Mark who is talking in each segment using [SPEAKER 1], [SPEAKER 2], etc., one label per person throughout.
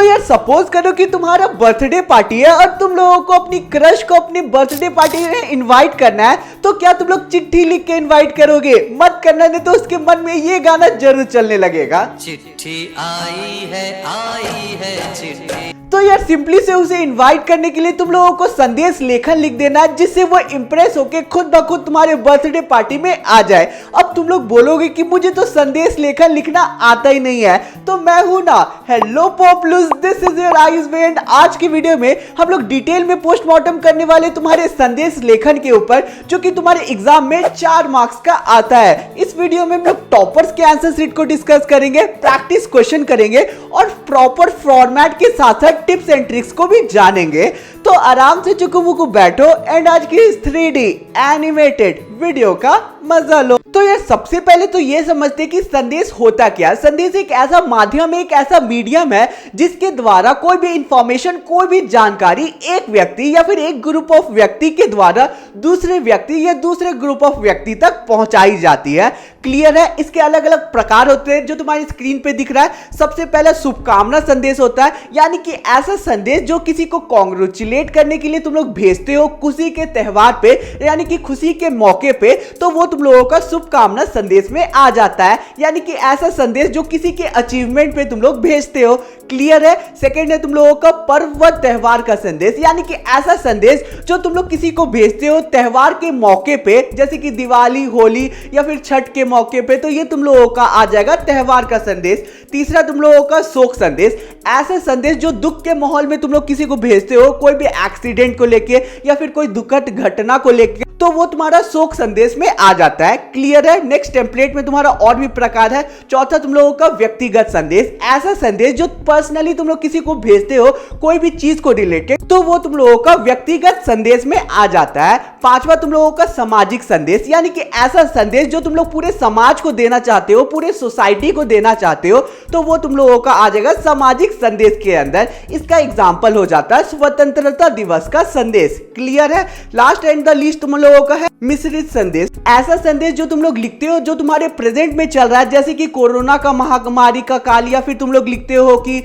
[SPEAKER 1] यार सपोज करो कि तुम्हारा बर्थडे पार्टी है और तुम लोगों को अपनी क्रश को अपनी बर्थडे पार्टी में इनवाइट करना है, तो क्या तुम लोग चिट्ठी लिख के इनवाइट करोगे? मत करना, नहीं तो उसके मन में ये गाना जरूर चलने लगेगा।
[SPEAKER 2] चिट्ठी आई है चिट्ठी।
[SPEAKER 1] तो यार सिंपली से उसे इनवाइट करने के लिए तुम लोगों को संदेश लेखन लिख देना है, जिससे वो इंप्रेस होके खुद ब खुद तुम्हारे बर्थडे पार्टी में आ जाए। अब तुम लोग बोलोगे कि मुझे तो संदेश लेखन लिखना आता ही नहीं है, तो मैं हूं ना, hello पॉपुलर्स, this is your eyes went. आज की वीडियो में हम लोग डिटेल में पोस्टमार्टम करने वाले तुम्हारे संदेश लेखन के ऊपर, जो कि तुम्हारे एग्जाम में 4 मार्क्स का आता है। इस वीडियो में हम लोग टॉपर्स के आंसर शीट को डिस्कस करेंगे, प्रैक्टिस क्वेश्चन करेंगे और प्रॉपर फॉर्मेट के साथ साथ टिप्स एंड ट्रिक्स को भी जानेंगे। तो आराम से चुकू बैठो एंड आज की इस 3D एनिमेटेड वीडियो का मजा लो। तो यार सबसे पहले तो ये समझते कि संदेश होता क्या। संदेश एक ऐसा माध्यम है, एक ऐसा मीडियम है जिसके द्वारा कोई भी इंफॉर्मेशन, कोई भी जानकारी एक व्यक्ति या फिर एक ग्रुप ऑफ व्यक्ति के द्वारा दूसरे व्यक्ति या दूसरे ग्रुप ऑफ व्यक्ति तक पहुंचाई जाती है। क्लियर है? इसके अलग अलग प्रकार होते हैं जो तुम्हारी स्क्रीन पे दिख रहा है। सबसे पहला शुभकामना संदेश होता है, यानी कि ऐसा संदेश जो किसी को कांग्रेचुलेट करने के लिए तुम लोग भेजते हो खुशी के त्योहार पे, यानी कि खुशी के मौके पे, तो वो तुम लोगों का शुभकामना संदेश में आ जाता है। यानी कि ऐसा संदेश जो किसी के अचीवमेंट पे तुम लोग भेजते हो। क्लियर है? सेकंड है तुम लोगों का पर्व व त्योहार का संदेश, यानी कि ऐसा संदेश जो तुम लोग किसी को भेजते हो त्योहार के मौके पे, जैसे कि दिवाली, होली या फिर छठ के मौके पे, तो ये तुम लोगों का आ जाएगा त्योहार का संदेश। तीसरा तुम लोगों का शोक संदेश, ऐसा संदेश जो दुख के माहौल में तुम लोग किसी को भेजते हो, कोई भी एक्सीडेंट को लेके या फिर कोई दुखद घटना को लेके, तो वो तुम्हारा शोक संदेश में आ जाता है। क्लियर है? नेक्स्ट टेम्पलेट में तुम्हारा और भी प्रकार है। चौथा तुम लोगों का व्यक्तिगत संदेश, ऐसा संदेश जो पर्सनली तुम लोग किसी को भेजते हो कोई भी चीज को रिलेटेड, तो वो तुम लोगों का व्यक्तिगत संदेश में आ जाता है। पांचवा तुम लोगों का सामाजिक संदेश, यानी कि ऐसा संदेश जो तुम लोग पूरे समाज को देना चाहते हो, पूरे सोसाइटी को देना चाहते हो, तो वो तुम लोगों का आ जाएगा सामाजिक संदेश के अंदर। इसका एग्जाम्पल हो जाता है स्वतंत्रता दिवस का संदेश। क्लियर है? लास्ट एंड द लीस्ट तुम लोगों का है मिश्रित संदेश, ऐसा संदेश जो तुम लोग लिखते हो जो तुम्हारे प्रेजेंट में चल रहा है, जैसे कि कोरोना का महामारी का काल, या फिर तुम लोग लिखते हो कि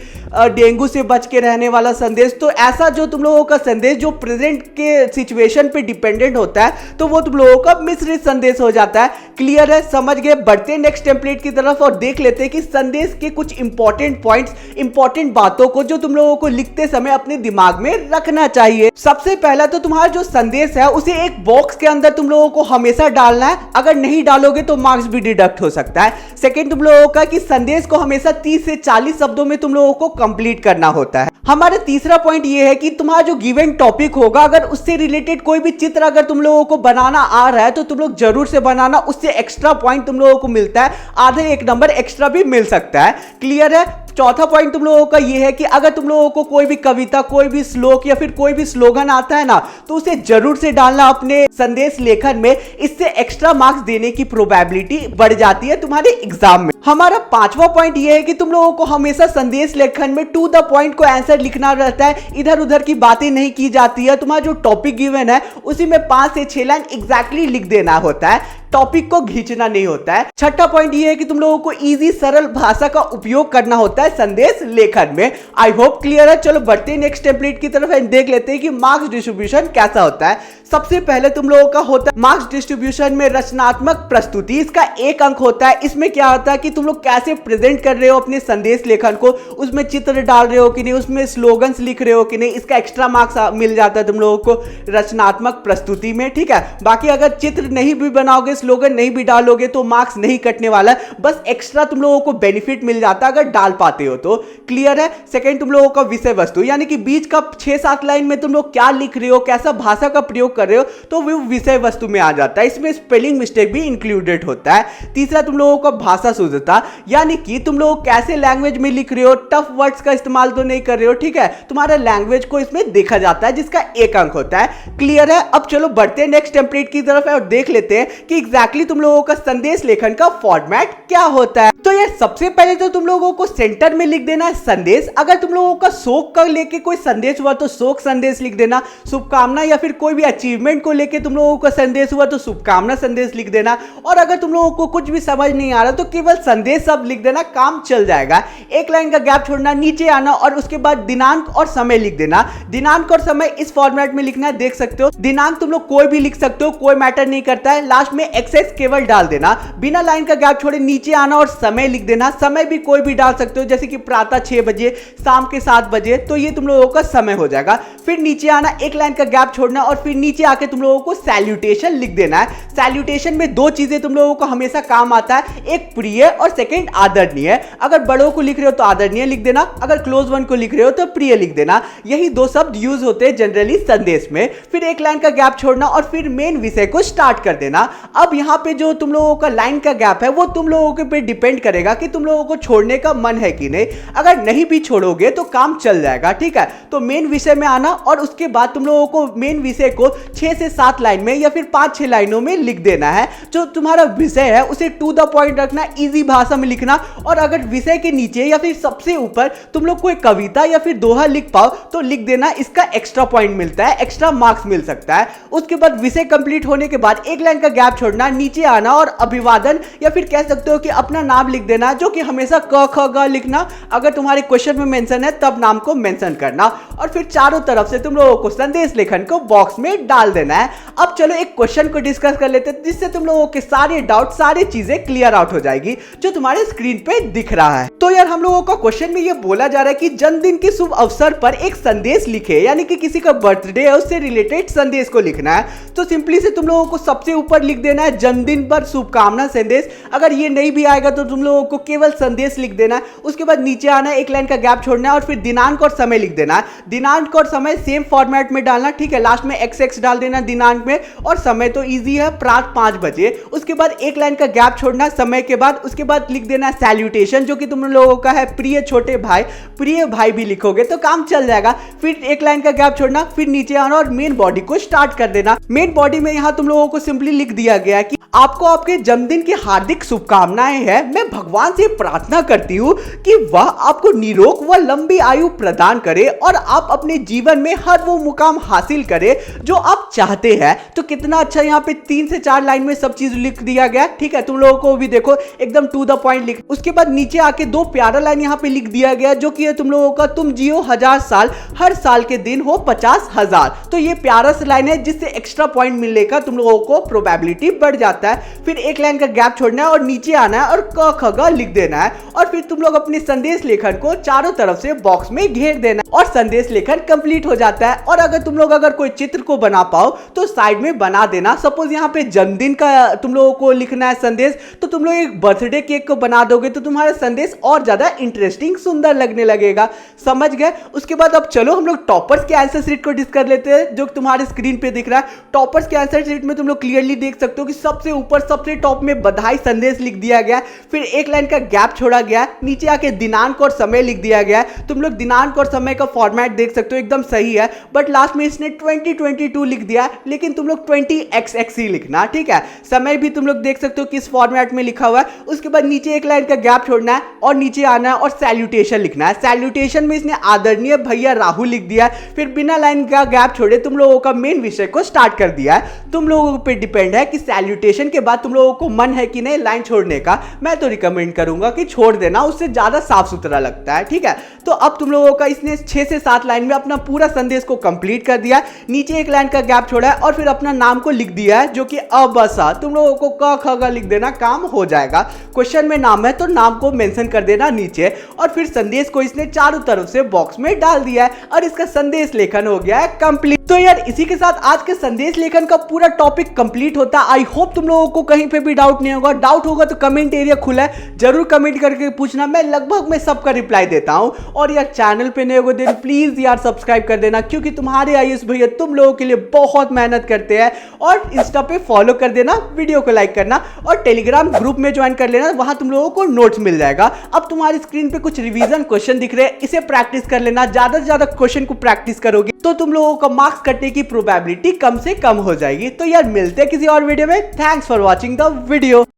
[SPEAKER 1] डेंगू से बच के रहने वाला संदेश। तो ऐसा जो तुम लोगों का संदेश जो प्रेजेंट के सिचुएशन पे डिपेंडेंट होता है, तो वो तुम लोगों का मिश्रित संदेश हो जाता है। क्लियर है? समझ गए? बढ़ते नेक्स्ट टेम्पलेट की तरफ और देख लेते हैं कि संदेश के कुछ इंपॉर्टेंट पॉइंट्स, इंपॉर्टेंट बातों को जो तुम लोगों को लिखते समय अपने दिमाग में रखना चाहिए। सबसे पहला तो तुम्हारा जो संदेश है उसे एक बॉक्स के अंदर तुम लोगों को हमेशा डालना है, अगर नहीं डालोगे तो मार्क्स भी डिडक्ट हो सकता है। सेकंड तुम लोगों का कि संदेश को हमेशा 30 से 40 शब्दों में तुम लोगों को कंप्लीट करना होता है। हमारा तीसरा पॉइंट ये है कि तुम्हारा जो गिवन टॉपिक होगा, अगर उससे रिलेटेड कोई भी चित्र अगर तुम लोगों को बनाना आ रहा है तो तुम लोग जरूर से बनाना, उससे एक्स्ट्रा पॉइंट तुम लोगों को मिलता है, आधे 1 नंबर एक्स्ट्रा भी मिल सकता है। क्लियर है? चौथा पॉइंट तुम लोगों का यह है कि अगर तुम लोगों को कोई भी कविता, कोई भी श्लोक या फिर कोई भी स्लोगन आता है ना, तो उसे जरूर से डालना अपने संदेश लेखन में। इससे एक्स्ट्रा मार्क्स देने की प्रोबेबिलिटी बढ़ जाती है तुम्हारे एग्जाम में। हमारा पांचवा पॉइंट यह है कि तुम लोगों को हमेशा संदेश लेखन में टू द पॉइंट को आंसर लिखना रहता है, इधर उधर की बातें नहीं की जाती है। तुम्हारा जो टॉपिक गिवन है उसी में 5 से 6 लाइन एग्जैक्टली लिख देना होता है, टॉपिक को खींचना नहीं होता है। छठा पॉइंट ये है कि तुम लोगों को इजी सरल भाषा का उपयोग करना होता है संदेश लेखन में। आई होप क्लियर है। चलो बढ़ते हैं नेक्स्ट टेम्पलेट की तरफ एंड देख लेते हैं कि मार्क्स डिस्ट्रीब्यूशन कैसा होता है। सबसे पहले तुम लोगों का होता है मार्क्स डिस्ट्रीब्यूशन में रचनात्मक प्रस्तुति, इसका 1 अंक होता है। इसमें क्या होता है कि तुम लोग कैसे प्रेजेंट कर रहे हो अपने संदेश लेखन को, उसमें चित्र डाल रहे हो कि नहीं, उसमें स्लोगन्स लिख रहे हो कि नहीं, इसका एक्स्ट्रा मार्क्स मिल जाता है तुम लोगों को रचनात्मक प्रस्तुति में। ठीक है? बाकी अगर चित्र नहीं भी बनाओगे, स्लोगन नहीं भी डालोगे तो मार्क्स नहीं कटने वाला, बस एक्स्ट्रा तुम लोगों को बेनिफिट मिल जाता है अगर डाल पाते हो तो। क्लियर है? सेकंड तुम लोगों का विषय वस्तु, यानी कि बीच का 6-7 लाइन में तुम लोग क्या लिख रहे हो, कैसा भाषा का प्रयोग कर रहे हो, तो वो विषय वस्तु में आ जाता है। इसमें स्पेलिंग मिस्टेक भी इंक्लूडेड होता है। तीसरा तुम लोगों का भाषा शुद्धता, यानी कि तुम लोग कैसे लैंग्वेज में लिख रहे हो, टफ वर्ड्स का इस्तेमाल तो नहीं कर रहे हो। ठीक है? तुम्हारा लैंग्वेज को इसमें देखा जाता है, जिसका 1 अंक होता है। क्लियर है? अब चलो बढ़ते हैं नेक्स्ट टेम्पलेट की तरफ और देख लेते हैं कि एग्जैक्टली तुम लोगों का संदेश लेखन का फॉर्मेट क्या होता है। तो यार सबसे पहले तो तुम लोगों को सेंटर में लिख देना है संदेश। अगर तुम लोगों का शोक का लेके कोई संदेश हुआ तो शोक संदेश लिख देना, शुभकामना या फिर कोई भी अचीवमेंट को लेके तुम लोगों का संदेश हुआ तो शुभकामना संदेश लिख देना, और अगर तुम लोगों को कुछ भी समझ नहीं आ रहा तो केवल संदेश सब लिख देना, काम चल जाएगा। एक लाइन का गैप छोड़ना, नीचे आना और उसके बाद दिनांक और समय लिख देना। दिनांक और समय इस फॉर्मेट में लिखना है, देख सकते हो। दिनांक तुम लोग कोई भी लिख सकते हो, कोई मैटर नहीं करता है। लास्ट में XX केवल डाल देना। बिना लाइन का गैप छोड़े नीचे आना और समय लिख देना। समय भी कोई भी डाल सकते हो, जैसे कि प्रातः 6 बजे, शाम के 7 बजे, तो ये तुम लोगों का समय हो जाएगा। फिर नीचे आना, एक लाइन का गैप छोड़ना और फिर नीचे आके तुम लोगों को सैल्यूटेशन लिख देना है। सैल्यूटेशन में दो चीजें तुम लोगों को हमेशा काम आता है, एक प्रिय और सेकंड आदरणीय। अगर बड़ों को लिख रहे हो तो आदरणीय लिख देना, अगर क्लोज वन को लिख रहे हो तो प्रिय लिख देना। यही दो शब्द यूज होते हैं जनरली संदेश में। फिर एक लाइन का गैप छोड़ना और फिर मेन विषय को स्टार्ट कर देना। अब यहाँ पे जो तुम लोगों का लाइन का गैप है वो तुम लोगों के पे डिपेंड करेगा कि तुम लोगों को छोड़ने का मन है कि नहीं। अगर नहीं भी छोड़ोगे तो काम चल जाएगा, ठीक है। तो मेन विषय में आना और उसके बाद तुम लोगों को मेन विषय को 6 से 7 लाइन में या फिर 5-6 लाइनों में लिख देना है। जो तुम्हारा विषय है उसे टू द पॉइंट रखना, इजी भाषा में लिखना। और अगर विषय के नीचे या फिर सबसे ऊपर तुम लोग कोई कविता या फिर दोहा लिख पाओ तो लिख देना, इसका एक्स्ट्रा पॉइंट मिलता है, एक्स्ट्रा मार्क्स मिल सकता है। उसके बाद विषय कंप्लीट होने के बाद एक लाइन का गैप छोड़ना, नीचे आना और अभिवादन या फिर कह सकते हो कि अपना नाम लिख देना, जो कि हमेशा क ख ग लिखना। अगर तुम्हारे क्वेश्चन में मेंशन है तब नाम को मेंशन करना और फिर चारों तरफ से तुम लोगों को संदेश लेखन को बॉक्स में डाल देना है। अब चलो एक क्वेश्चन को डिस्कस कर लेते हैं, जिससे तुम लोगों के सारे डाउट, सारी चीजें क्लियर आउट हो जाएगी जो तुम्हारे स्क्रीन पे दिख रहा है। तो यार हम लोगों का क्वेश्चन में ये बोला जा रहा है कि जन्मदिन के शुभ अवसर पर एक संदेश लिखे, यानी कि किसी का बर्थडे है उससे रिलेटेड संदेश को लिखना है। तो सिंपली से तुम लोगों को सबसे ऊपर लिख देना है जन्मदिन पर शुभकामना संदेश। अगर ये नहीं भी आएगा तो तुम लोगों को केवल संदेश लिख देना है। उसके बाद नीचे आना है, एक लाइन का गैप छोड़ना है और फिर दिनांक और समय लिख देना है। दिनांक और समय सेम फॉर्मेट में डालना, ठीक है। लास्ट में XX डाल देना दिनांक में और समय तो इजी है, प्रात 5 बजे। उसके बाद एक लाइन का गैप छोड़ना समय के बाद। उसके बाद लिख देना है सैल्यूटेशन, जो कि तुम लोगों का है प्रिय छोटे भाई। प्रिय भाई भी लिखोगे तो काम चल जाएगा। फिर एक लाइन का गैप छोड़ना, फिर नीचे आना और मेन बॉडी को स्टार्ट कर देना। मेन बॉडी में यहां तुम लोगों को सिंपली लिख दिया गया है कि आपको आपके जन्मदिन की हार्दिक शुभकामनाएं हैं। मैं भगवान से प्रार्थना करती हूँ कि वह आपको निरोग व लंबी आयु प्रदान करे और आप अपने जीवन में हर वो मुकाम हासिल करें जो आप चाहते हैं। तो कितना अच्छा यहाँ पे 3 से 4 लाइन में सब चीज लिख दिया गया, ठीक है। तुम लोगों को भी देखो एकदम टू द पॉइंट लिख। उसके बाद नीचे आके 2 प्यारा लाइन यहाँ पे लिख दिया गया, जो कि है तुम लोगों का तुम जियो 1000 साल, हर साल के दिन हो 50,000। तो ये प्यारा सा लाइन है जिससे एक्स्ट्रा पॉइंट मिलने का तुम लोगों को प्रोबेबिलिटी बढ़ जाता है। फिर एक लाइन का गैप छोड़ना है और नीचे आना है और क ख ग लिख देना है और फिर तुम लोग अपने संदेश लेखन को चारों तरफ से बॉक्स में घेर देना और संदेश लेखन कंप्लीट हो जाता है। और अगर तुम लोग कोई चित्र को बना पाओ तो साइड में बना देना। सपोज यहाँ पे जन्मदिन का तुम लोगों को लिखना है संदेश, तो तुम लोग एक बर्थडे केक को बना दोगे तो तुम्हारा संदेश और ज्यादा इंटरेस्टिंग, सुंदर लगने लगेगा। समझ गए। उसके बाद अब चलो हम लोग टॉपर्स के आंसर शीट को डिस्कस कर लेते हैं, जो तुम्हारे स्क्रीन पे दिख रहा है। टॉपर्स के आंसर शीट में तुम लोग क्लियरली देख सकते हो कि सबसे ऊपर सबसे टॉप में बधाई संदेश लिख दिया गया, फिर एक लाइन का गैप छोड़ा गया, नीचे आके दिनांक और समय लिख दिया गया। तुम लोग दिनांक और समय का फॉर्मेट देख सकते हो, एकदम सही है। बट लास्ट में इसने 2022 लिख दिया, लेकिन तुम लोग 20XX ही लिखना, ठीक है। समय भी तुम लोग देख सकते हो किस फॉर्मेट में लिखा हुआ है। उसके बाद नीचे एक लाइन का गैप छोड़ना है और नीचे आना है और सैल्यूटेशन लिखना है। सैल्यूटेशन में इसने आदरणीय भैया राहुल लिख दिया है। फिर बिना लाइन का गैप छोड़े तुम लोगों का मेन विषय को स्टार्ट कर दिया है। तुम लोगों पे डिपेंड है कि सैल्यूटेशन के बाद तुम लोगों को मन है कि नहीं लाइन छोड़ने का। मैं तो रिकमेंड करूंगा कि छोड़ देना, उससे ज्यादा साफ सुथरा लगता है, ठीक है। तो अब तुम लोगों का इसने 6 से 7 लाइन में अपना पूरा संदेश को कंप्लीट कर दिया। नीचे एक लाइन का गैप छोड़ा है और फिर अपना नाम को लिख दिया है, जो कि अबसा। तुम लोगों को क ख ग लिख देना, काम हो जाएगा। क्वेश्चन में नाम है तो नाम को मेंशन कर देना नीचे और फिर संदेश को इसने चारों तरफ से बॉक्स में डाल दिया है और इसका संदेश लेखन हो गया है कंप्लीट। तो यार इसी के साथ आज के संदेश लेखन का पूरा टॉपिक कंप्लीट होता है। आई होप तुम लोगों को कहीं पे भी डाउट नहीं होगा। डाउट होगा तो कमेंट एरिया खुला है, जरूर कमेंट करके पूछना। मैं लगभग मैं सबका रिप्लाई देता हूं। और यार चैनल पे नए हो तो प्लीज यार सब्सक्राइब कर देना, क्योंकि तुम्हारे आयुष भैया तुम लोगों के लिए बहुत मेहनत करते हैं। और इंस्टा पे फॉलो कर देना, वीडियो को लाइक करना और टेलीग्राम ग्रुप में ज्वाइन कर लेना, वहां तुम लोगों को नोट्स मिल जाएगा। अब तुम्हारी स्क्रीन पे कुछ रिवीजन क्वेश्चन दिख रहे हैं, इसे प्रैक्टिस कर लेना। ज्यादा से ज्यादा क्वेश्चन को प्रैक्टिस करोगे तो तुम लोगों का मार्क्स कटने की प्रोबेबिलिटी कम से कम हो जाएगी। तो यार मिलते हैं किसी और वीडियो में। Thanks for watching the video.